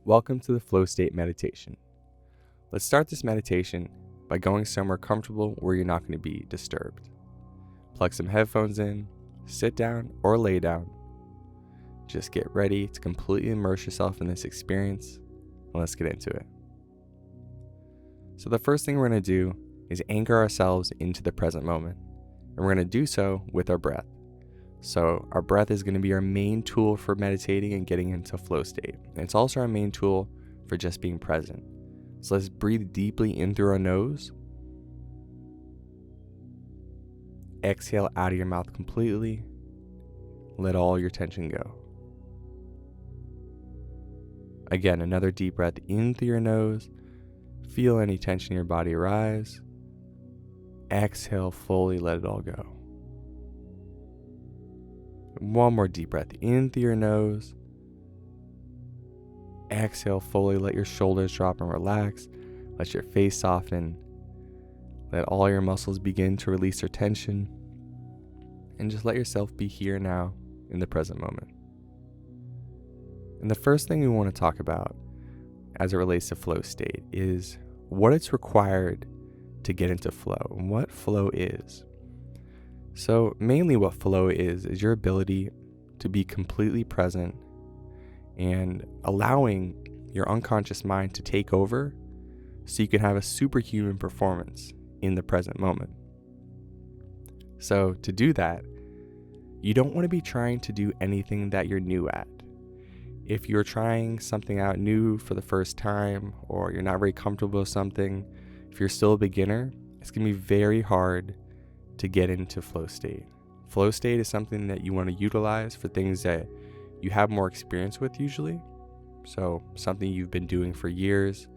Welcome to the flow state meditation. Let's start this meditation by going somewhere comfortable where you're not going to be disturbed. Plug some headphones in, sit down or lay down. Just get ready to completely immerse yourself in this experience, and let's get into it. So the first thing we're going to do is anchor ourselves into the present moment, and we're going to do so with our breath. So our breath is going to be our main tool for meditating and getting into flow state. And it's also our main tool for just being present. So let's breathe deeply in through our nose. Exhale out of your mouth completely. Let all your tension go. Again, another deep breath in through your nose. Feel any tension in your body rise. Exhale fully, let it all go. One more deep breath in through your nose. Exhale fully, let your shoulders drop and relax. Let your face soften. Let all your muscles begin to release their tension. And just let yourself be here now in the present moment. And the first thing we want to talk about as it relates to flow state is what it's required to get into flow and what flow is. So mainly what flow is your ability to be completely present and allowing your unconscious mind to take over so you can have a superhuman performance in the present moment. So to do that, you don't want to be trying to do anything that you're new at. If you're trying something out new for the first time, or you're not very comfortable with something, if you're still a beginner, it's going to be very hard to get into flow state. Flow state is something that you want to utilize for things that you have more experience with usually. So something you've been doing for years,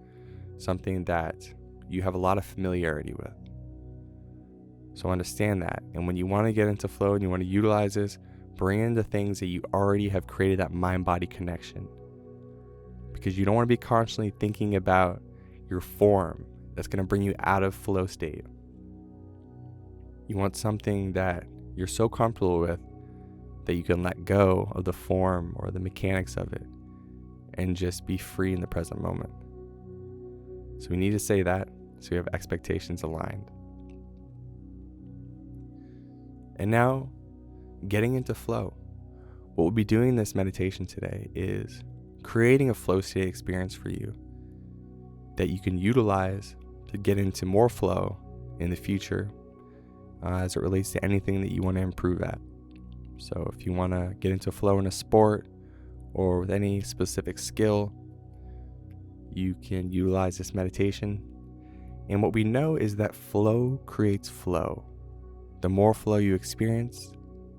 something that you have a lot of familiarity with. So understand that. And when you want to get into flow and you want to utilize this, bring in the things that you already have created that mind-body connection. Because you don't want to be constantly thinking about your form that's going to bring you out of flow state. You want something that you're so comfortable with that you can let go of the form or the mechanics of it and just be free in the present moment. So we need to say that so we have expectations aligned. And now, getting into flow. What we'll be doing in this meditation today is creating a flow state experience for you that you can utilize to get into more flow in the future as it relates to anything that you want to improve at. So if you want to get into flow in a sport or with any specific skill, you can utilize this meditation. And what we know is that flow creates flow. The more flow you experience,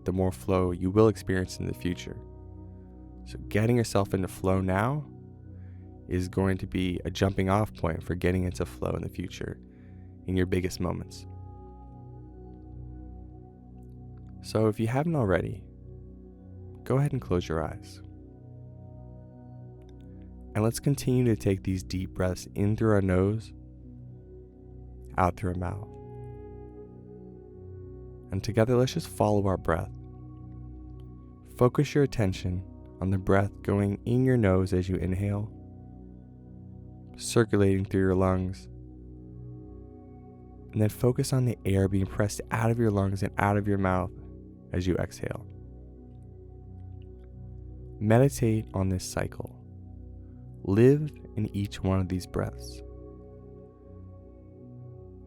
the more flow you will experience in the future. So getting yourself into flow now is going to be a jumping off point for getting into flow in the future in your biggest moments. So if you haven't already, go ahead and close your eyes. And let's continue to take these deep breaths in through our nose, out through our mouth. And together, let's just follow our breath. Focus your attention on the breath going in your nose as you inhale, circulating through your lungs, and then focus on the air being pressed out of your lungs and out of your mouth as you exhale. Meditate on this cycle. Live in each one of these breaths.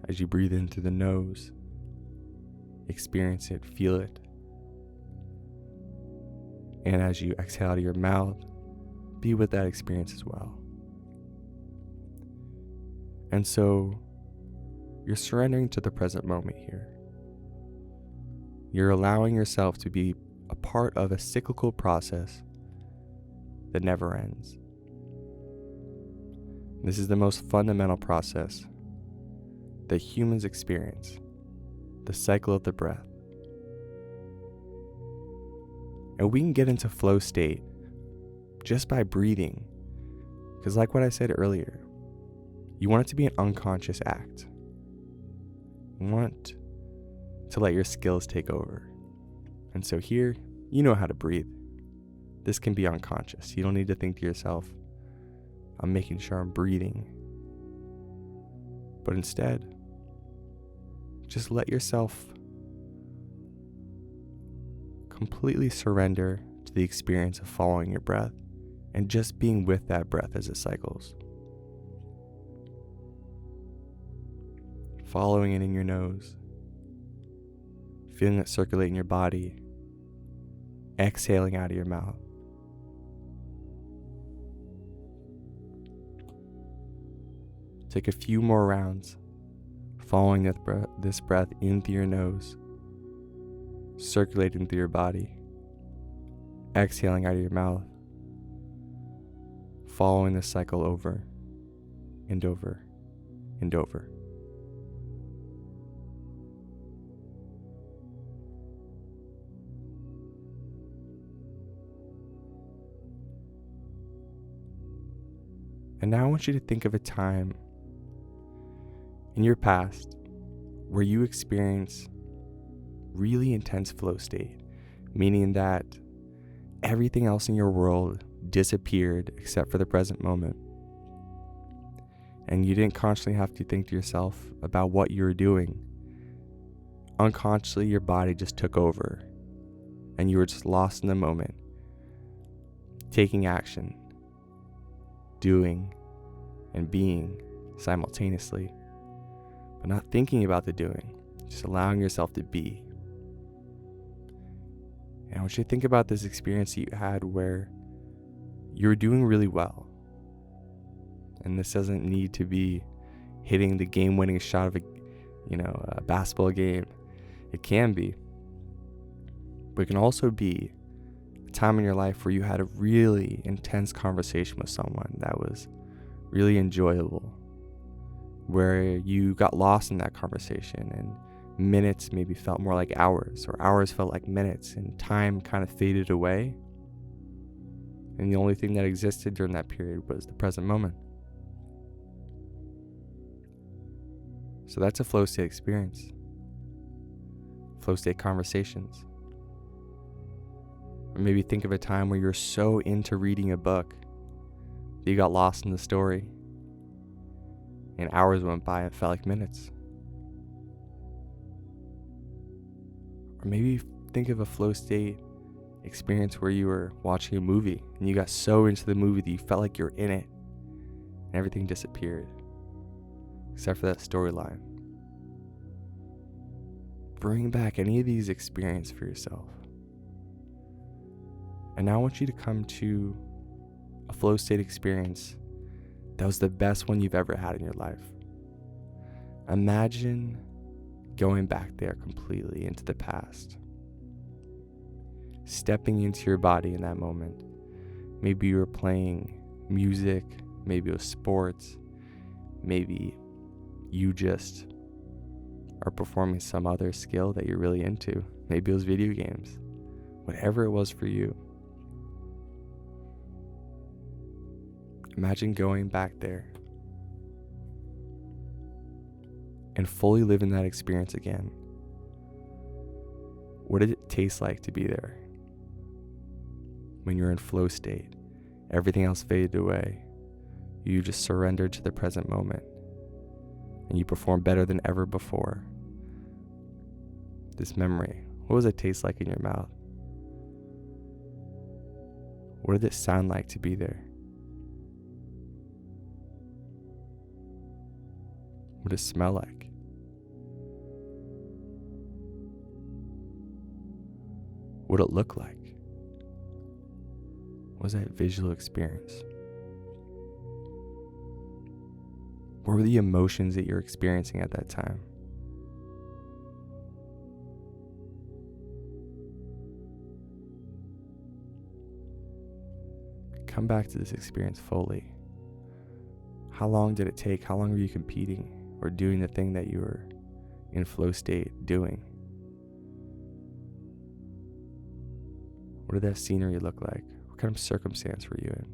As you breathe in through the nose, experience it, feel it. And as you exhale out of your mouth, be with that experience as well. And so, you're surrendering to the present moment here. You're allowing yourself to be a part of a cyclical process that never ends. This is the most fundamental process that humans experience, the cycle of the breath. And we can get into flow state just by breathing, because like what I said earlier, you want it to be an unconscious act. You want to let your skills take over. And so here, you know how to breathe. This can be unconscious. You don't need to think to yourself, on making sure I'm breathing. But instead, just let yourself completely surrender to the experience of following your breath and just being with that breath as it cycles. Following it in your nose, feeling it circulate in your body, exhaling out of your mouth. Take a few more rounds, following this breath in through your nose, circulating through your body, exhaling out of your mouth, following this cycle over and over and over. And now I want you to think of a time in your past where you experienced really intense flow state, meaning that everything else in your world disappeared except for the present moment. And you didn't consciously have to think to yourself about what you were doing. Unconsciously, your body just took over and you were just lost in the moment, taking action, doing and being simultaneously, but not thinking about the doing, just allowing yourself to be. And I want you to think about this experience that you had where you were doing really well. And this doesn't need to be hitting the game-winning shot of a basketball game. It can be, but it can also be a time in your life where you had a really intense conversation with someone that was really enjoyable, where you got lost in that conversation and minutes maybe felt more like hours, or hours felt like minutes, and time kind of faded away. And the only thing that existed during that period was the present moment. So that's a flow state experience. Flow state conversations. Or maybe think of a time where you're so into reading a book that you got lost in the story and hours went by and felt like minutes. Or maybe think of a flow state experience where you were watching a movie and you got so into the movie that you felt like you're in it and everything disappeared except for that storyline. Bring back any of these experiences for yourself. And now I want you to come to a flow state experience that was the best one you've ever had in your life. Imagine going back there completely into the past, stepping into your body in that moment. Maybe you were playing music, maybe it was sports, maybe you just are performing some other skill that you're really into. Maybe it was video games. Whatever it was for you. Imagine going back there and fully living that experience again. What did it taste like to be there? When you're in flow state, everything else faded away. You just surrendered to the present moment and you performed better than ever before. This memory, what does it taste like in your mouth? What did it sound like to be there? What does it smell like? What did it look like? What was that visual experience? What were the emotions that you're experiencing at that time? Come back to this experience fully. How long did it take? How long were you competing or doing the thing that you were in flow state doing? What did that scenery look like? What kind of circumstance were you in?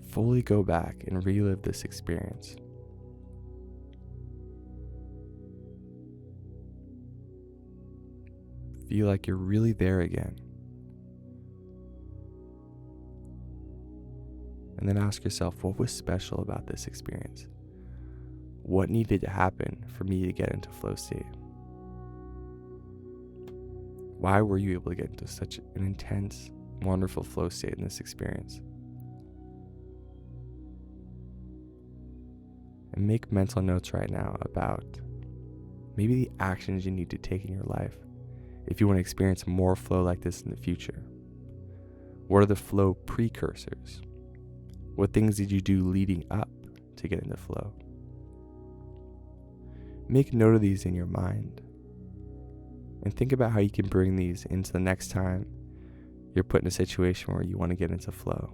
Fully go back and relive this experience. Feel like you're really there again. And then ask yourself, what was special about this experience? What needed to happen for me to get into flow state? Why were you able to get into such an intense, wonderful flow state in this experience? And make mental notes right now about maybe the actions you need to take in your life if you want to experience more flow like this in the future. What are the flow precursors? What things did you do leading up to get into flow? Make note of these in your mind and think about how you can bring these into the next time you're put in a situation where you want to get into flow.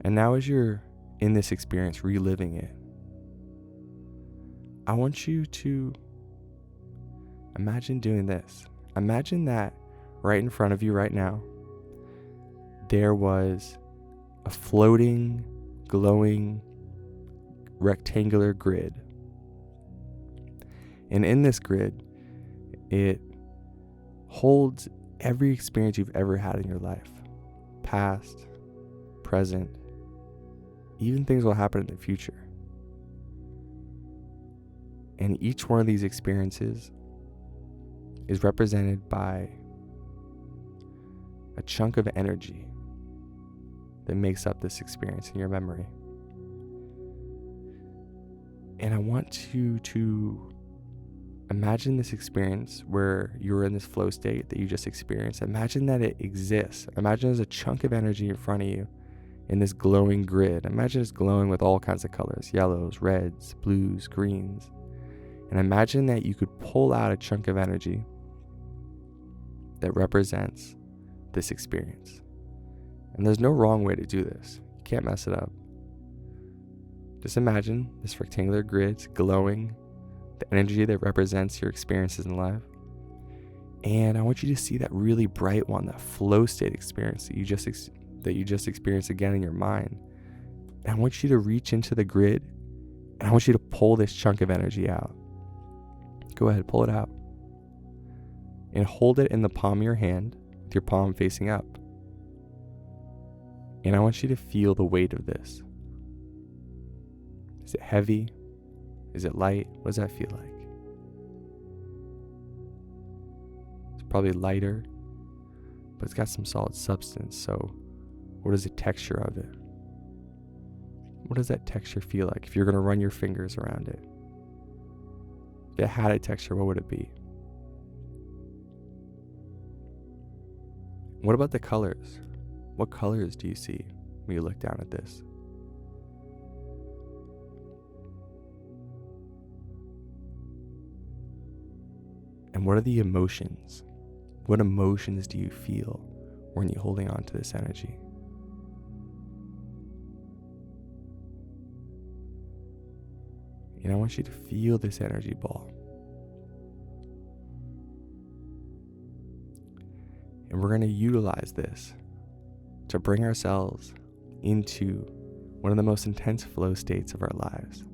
And now as you're in this experience, reliving it, I want you to imagine doing this. Imagine that right in front of you right now, there was a floating, glowing, rectangular grid. And in this grid, it holds every experience you've ever had in your life. Past, present, even things will happen in the future. And each one of these experiences is represented by a chunk of energy that makes up this experience in your memory. And I want you to imagine this experience where you're in this flow state that you just experienced. Imagine that it exists. Imagine there's a chunk of energy in front of you in this glowing grid. Imagine it's glowing with all kinds of colors, yellows, reds, blues, greens. And imagine that you could pull out a chunk of energy that represents this experience. And there's no wrong way to do this. You can't mess it up. Just imagine this rectangular grid glowing, the energy that represents your experiences in life. And I want you to see that really bright one, that flow state experience that you just experienced again in your mind. And I want you to reach into the grid, and I want you to pull this chunk of energy out. Go ahead, pull it out. And hold it in the palm of your hand, with your palm facing up. And I want you to feel the weight of this. Is it heavy? Is it light? What does that feel like? It's probably lighter, but it's got some solid substance. So what is the texture of it? What does that texture feel like if you're going to run your fingers around it? If it had a texture, what would it be? What about the colors? What colors do you see when you look down at this? And what are the emotions? What emotions do you feel when you're holding on to this energy? And I want you to feel this energy ball. And we're going to utilize this to bring ourselves into one of the most intense flow states of our lives.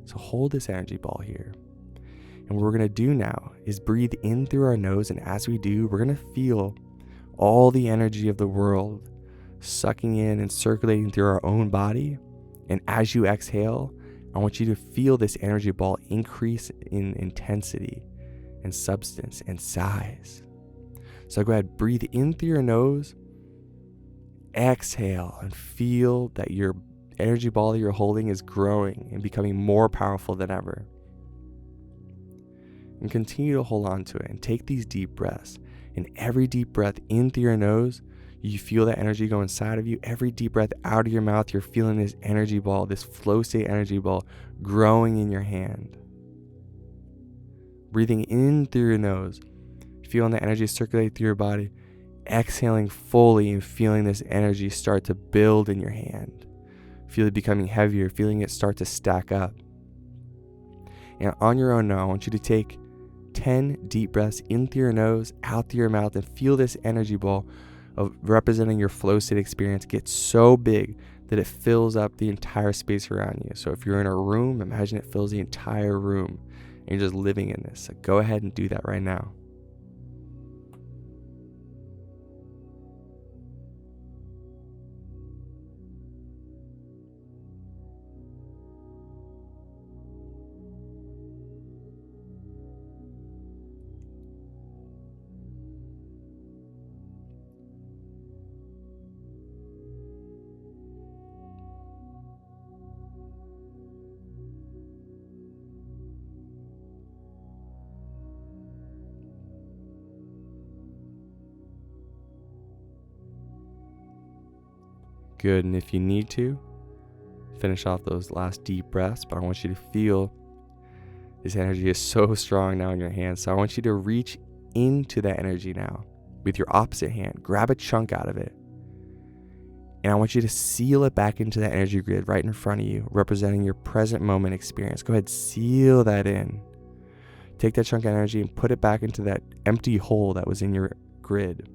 So hold this energy ball here. And what we're going to do now is breathe in through our nose. And as we do, we're going to feel all the energy of the world sucking in and circulating through our own body. And as you exhale, I want you to feel this energy ball increase in intensity and substance and size. So go ahead, breathe in through your nose, exhale, and feel that your energy ball that you're holding is growing and becoming more powerful than ever. And continue to hold on to it and take these deep breaths. And every deep breath in through your nose, you feel that energy go inside of you. Every deep breath out of your mouth, you're feeling this energy ball, this flow state energy ball growing in your hand. Breathing in through your nose, feeling the energy circulate through your body. Exhaling fully and feeling this energy start to build in your hand. Feel it becoming heavier, feeling it start to stack up. And on your own now, I want you to take 10 deep breaths in through your nose, out through your mouth, and feel this energy ball of representing your flow state experience get so big that it fills up the entire space around you. So if you're in a room, imagine it fills the entire room and you're just living in this. So go ahead and do that right now. Good. And if you need to, finish off those last deep breaths, but I want you to feel this energy is so strong now in your hands. So I want you to reach into that energy now with your opposite hand. Grab a chunk out of it. And I want you to seal it back into that energy grid right in front of you, representing your present moment experience. Go ahead, seal that in. Take that chunk of energy and put it back into that empty hole that was in your grid.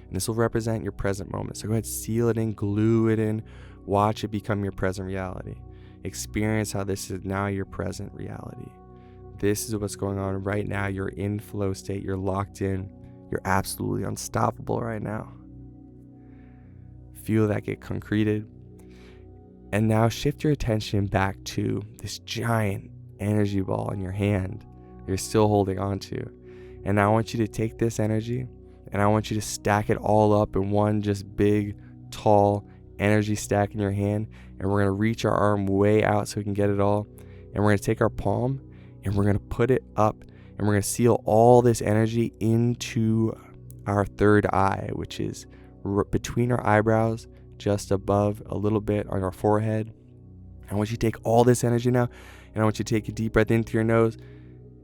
And this will represent your present moment. So go ahead, seal it in, glue it in, watch it become your present reality. Experience how this is now your present reality. This is what's going on right now. You're in flow state. You're locked in. You're absolutely unstoppable right now. Feel that get concreted. And now shift your attention back to this giant energy ball in your hand you're still holding on to. And now I want you to take this energy and I want you to stack it all up in one just big, tall energy stack in your hand. And we're going to reach our arm way out so we can get it all. And we're going to take our palm and we're going to put it up and we're going to seal all this energy into our third eye, which is between our eyebrows, just above a little bit on our forehead. I want you to take all this energy now, and I want you to take a deep breath in through your nose,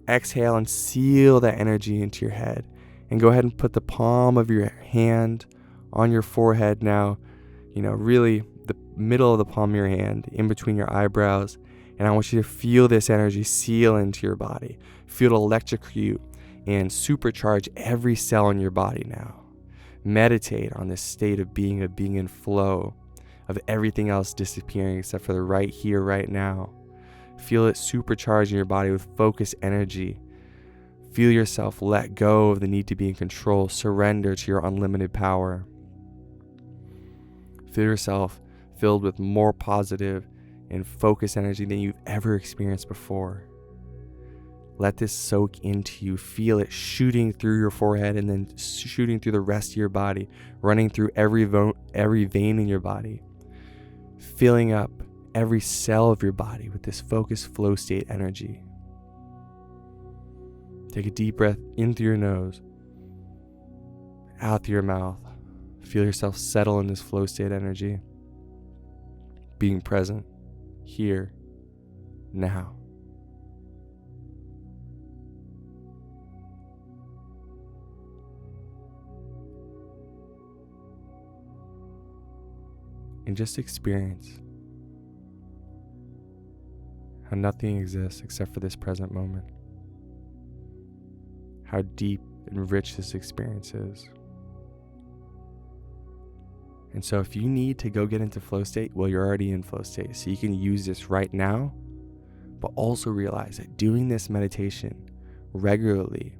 exhale, and seal that energy into your head. And go ahead and put the palm of your hand on your forehead now, really the middle of the palm of your hand in between your eyebrows. And I want you to feel this energy seal into your body. Feel it electrocute and supercharge every cell in your body now. Meditate on this state of being in flow, of everything else disappearing except for the right here, right now. Feel it supercharging your body with focused energy. Feel yourself let go of the need to be in control. Surrender to your unlimited power. Feel yourself filled with more positive and focused energy than you've ever experienced before. Let this soak into you. Feel it shooting through your forehead and then shooting through the rest of your body, running through every vein in your body, filling up every cell of your body with this focused flow state energy. Take a deep breath in through your nose, out through your mouth. Feel yourself settle in this flow state energy, being present here, now. And just experience how nothing exists except for this present moment. How deep and rich this experience is. And so if you need to go get into flow state, well, you're already in flow state. So you can use this right now, but also realize that doing this meditation regularly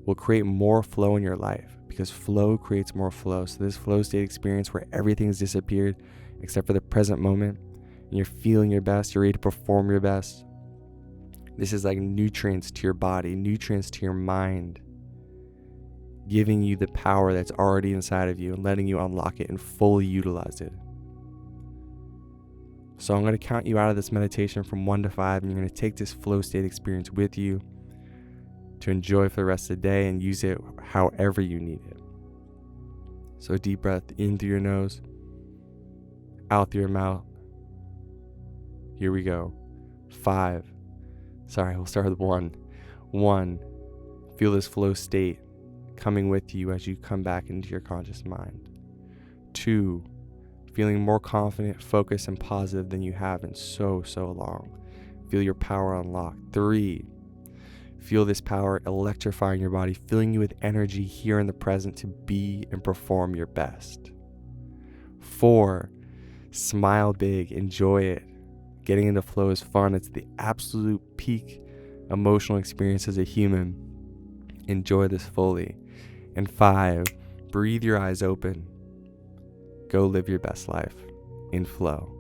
will create more flow in your life, because flow creates more flow. So this flow state experience where everything's disappeared except for the present moment, and you're feeling your best, you're ready to perform your best. This is like nutrients to your body, nutrients to your mind, giving you the power that's already inside of you and letting you unlock it and fully utilize it. So I'm going to count you out of this meditation from 1 to 5, and you're going to take this flow state experience with you to enjoy for the rest of the day and use it however you need it. So deep breath in through your nose, out through your mouth. Here we go. 5. We'll start with 1. 1. Feel this flow state coming with you as you come back into your conscious mind. 2. Feeling more confident, focused, and positive than you have in so long. Feel your power unlock. 3. Feel this power electrifying your body, filling you with energy here in the present to be and perform your best. 4. Smile big, enjoy it. Getting into flow is fun. It's the absolute peak emotional experience as a human. Enjoy this fully. And 5, breathe your eyes open. Go live your best life in flow.